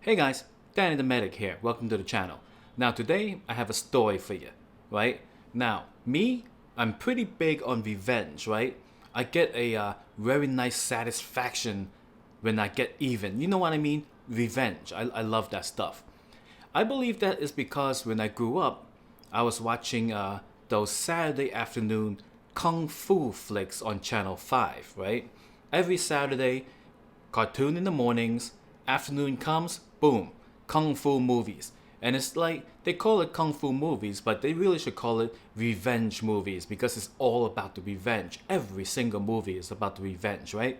Hey guys, Danny the Medic here. Welcome to the channel. Now today I have a story for you, right? Now me, I'm pretty big on revenge, right? I get a very nice satisfaction when I get even. You know what I mean? Revenge. I love that stuff. I believe that is because when I grew up, I was watching those Saturday afternoon kung fu flicks on Channel 5, right? Every Saturday, cartoon in the mornings, afternoon comes, boom, kung fu movies. And it's like they call it kung fu movies, but they really should call it revenge movies because it's all about the revenge. Every single movie is about the revenge, right?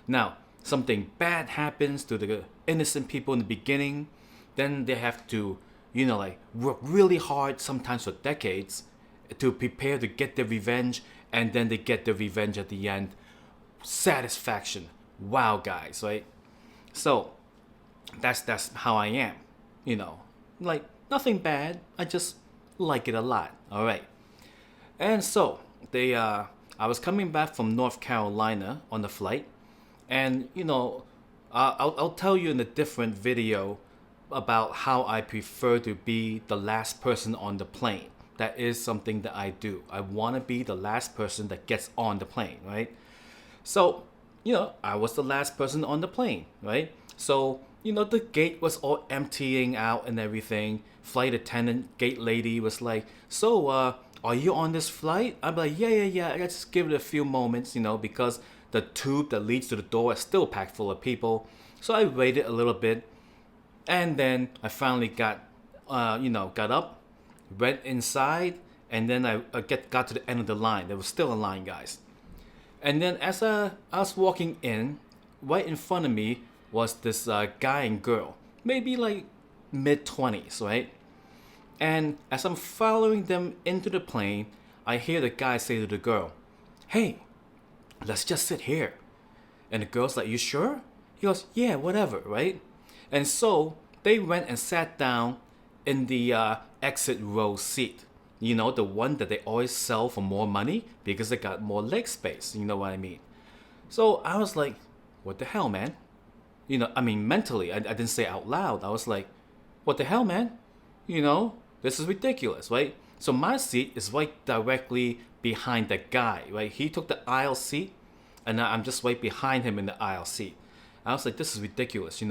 Now, something bad happens to the innocent people in the beginning, then they have to, like work really hard, sometimes for decades, to prepare to get their revenge, and then they get their revenge at the end. Satisfaction. Wow, guys, right? So that's how I am. You know, like nothing bad. I just like it a lot. All right. And so I was coming back from North Carolina on the flight, and I'll tell you in a different video about how I prefer to be the last person on the plane. That is something that I do. I want to be the last person that gets on the plane, right? So, I was the last person on the plane, right? So, the gate was all emptying out and everything. Flight attendant, gate lady was like, so, are you on this flight? I'm like, yeah. I just give it a few moments, because the tube that leads to the door is still packed full of people. So I waited a little bit. And then I finally got up, went inside, and then I got to the end of the line. There was still a line, guys. And then as I was walking in, right in front of me was this guy and girl, maybe like mid-20s, right? And as I'm following them into the plane, I hear the guy say to the girl, hey, let's just sit here. And the girl's like, you sure? He goes, yeah, whatever, right? And so they went and sat down in the exit row seat. The one that they always sell for more money because they got more leg space. You know what I mean? So I was like, what the hell, man? Mentally, I didn't say out loud. I was like, what the hell, man? This is ridiculous, right? So my seat is right directly behind that guy, right? He took the aisle seat, and I'm just right behind him in the aisle seat. I was like, this is ridiculous,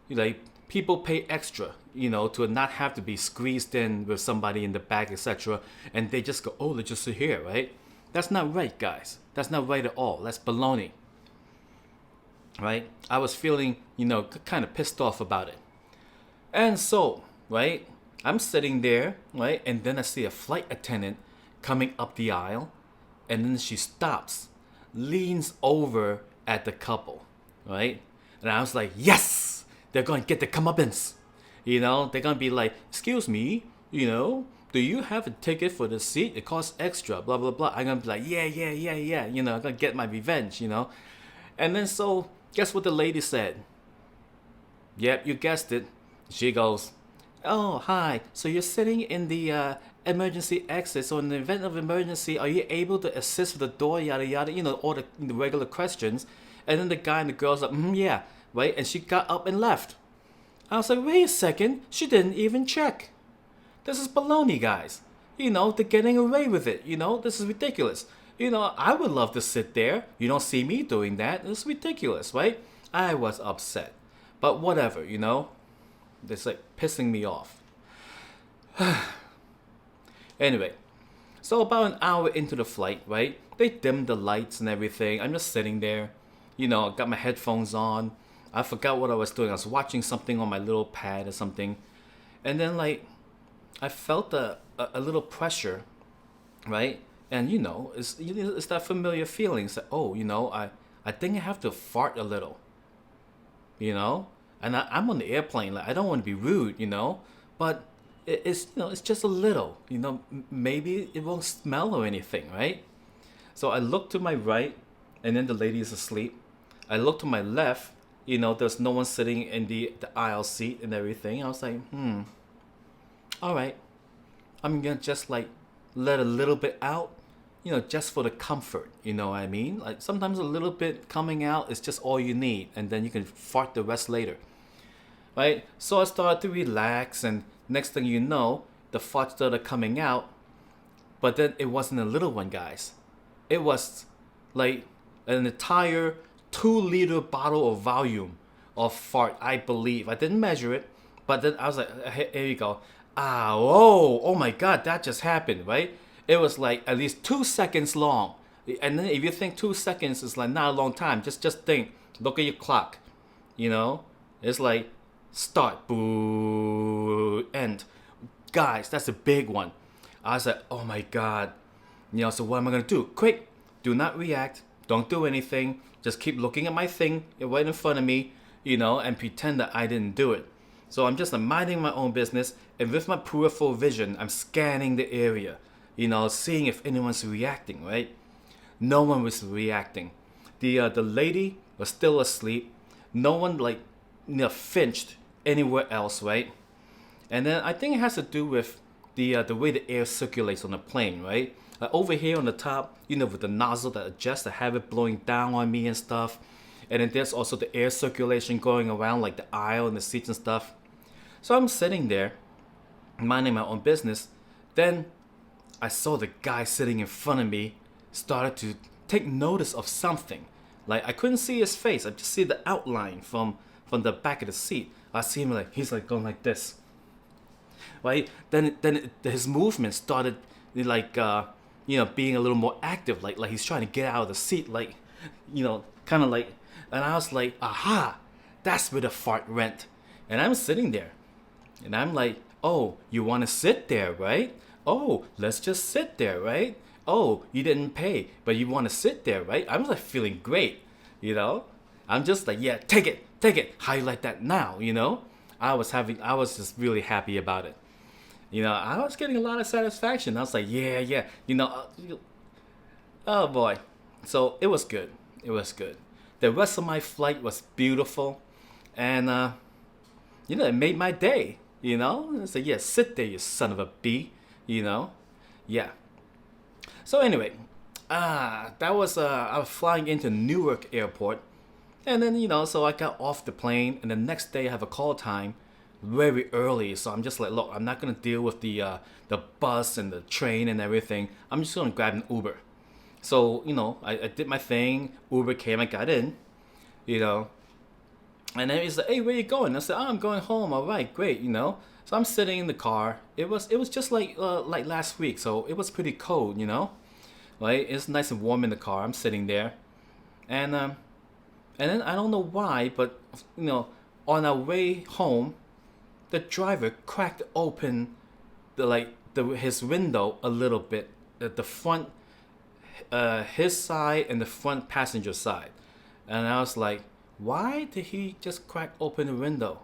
Like, people pay extra, to not have to be squeezed in with somebody in the back, etc. And they just go, oh, let's just sit here, right? That's not right, guys. That's not right at all. That's baloney, right? I was feeling, kind of pissed off about it. And so, right, I'm sitting there, right, and then I see a flight attendant coming up the aisle, and then she stops, leans over at the couple, right? And I was like, yes, they're going to get the comeuppance. They're going to be like, excuse me, do you have a ticket for the seat? It costs extra, blah, blah, blah. I'm going to be like, yeah. I'm going to get my revenge, And then so, guess what the lady said? Yep, you guessed it. She goes, oh, hi. So you're sitting in the emergency exit. So in the event of emergency, are you able to assist with the door, yada, yada, all the regular questions. And then the guy and the girl's like, yeah, right? And she got up and left. I was like, wait a second. She didn't even check. This is baloney, guys. They're getting away with it. This is ridiculous. I would love to sit there. You don't see me doing that. It's ridiculous, right? I was upset. But whatever, It's like pissing me off. Anyway, so about an hour into the flight, right? They dimmed the lights and everything. I'm just sitting there. Got my headphones on. I forgot what I was doing. I was watching something on my little pad or something. And then like, I felt a little pressure, right? And it's that familiar feeling. It's like, oh, I think I have to fart a little. And I'm on the airplane. Like, I don't want to be rude, but it's just a little. Maybe it won't smell or anything, right? So I look to my right, and then the lady is asleep. I look to my left, there's no one sitting in the aisle seat and everything. I was like, all right. I'm gonna just like let a little bit out, just for the comfort, you know what I mean? Like sometimes a little bit coming out is just all you need, and then you can fart the rest later. right? So I started to relax, and next thing you know, the fart started coming out. But then it wasn't a little one, guys. It was like an entire 2 liter bottle of volume of fart, I believe. I didn't measure it, but then I was like, here you go. Ah, whoa, oh my god, that just happened, right? It was like at least 2 seconds long. And then if you think 2 seconds is like not a long time, just think, look at your clock, you know? It's like start, boo, end. Guys, that's a big one. I was like, oh my god. So what am I gonna do? Quick, do not react. Don't do anything. Just keep looking at my thing right in front of me, and pretend that I didn't do it. So I'm just minding my own business, and with my peripheral vision, I'm scanning the area, seeing if anyone's reacting, right? No one was reacting. The lady was still asleep. No one flinched anywhere else, right? And then I think it has to do with the way the air circulates on the plane, right? Like over here on the top, with the nozzle that adjusts to have it blowing down on me and stuff. And then there's also the air circulation going around like the aisle and the seats and stuff. So I'm sitting there, minding my own business. Then I saw the guy sitting in front of me started to take notice of something. Like I couldn't see his face. I just see the outline from the back of the seat. I see him he's going like this. Right? Then his movement started being a little more active, like he's trying to get out of the seat, kind of like. And I was like, aha, that's where the fart went. And I'm sitting there, and I'm like, oh, you want to sit there, right? Oh, let's just sit there, right? Oh, you didn't pay, but you want to sit there, right? I was feeling great, I'm just like, yeah, take it. How you like that now, I was just really happy about it. I was getting a lot of satisfaction. I was like, yeah. Oh boy. So it was good. The rest of my flight was beautiful. And, it made my day, I said, yeah, sit there, you son of a bee, Yeah. So anyway, that was, I was flying into Newark Airport. And then, so I got off the plane. And the next day I have a call time very early, so I'm just like, look, I'm not gonna deal with the bus and the train and everything. I'm just gonna grab an Uber. So I did my thing. Uber came, I got in, and then he's like, hey, where you going? I said, oh, I'm going home. All right, great, So I'm sitting in the car. It was just like last week, so it was pretty cold, Right? It's nice and warm in the car. I'm sitting there, and then I don't know why, but on our way home, the driver cracked open his window a little bit at the front, his side and the front passenger side. And I was like, why did he just crack open the window?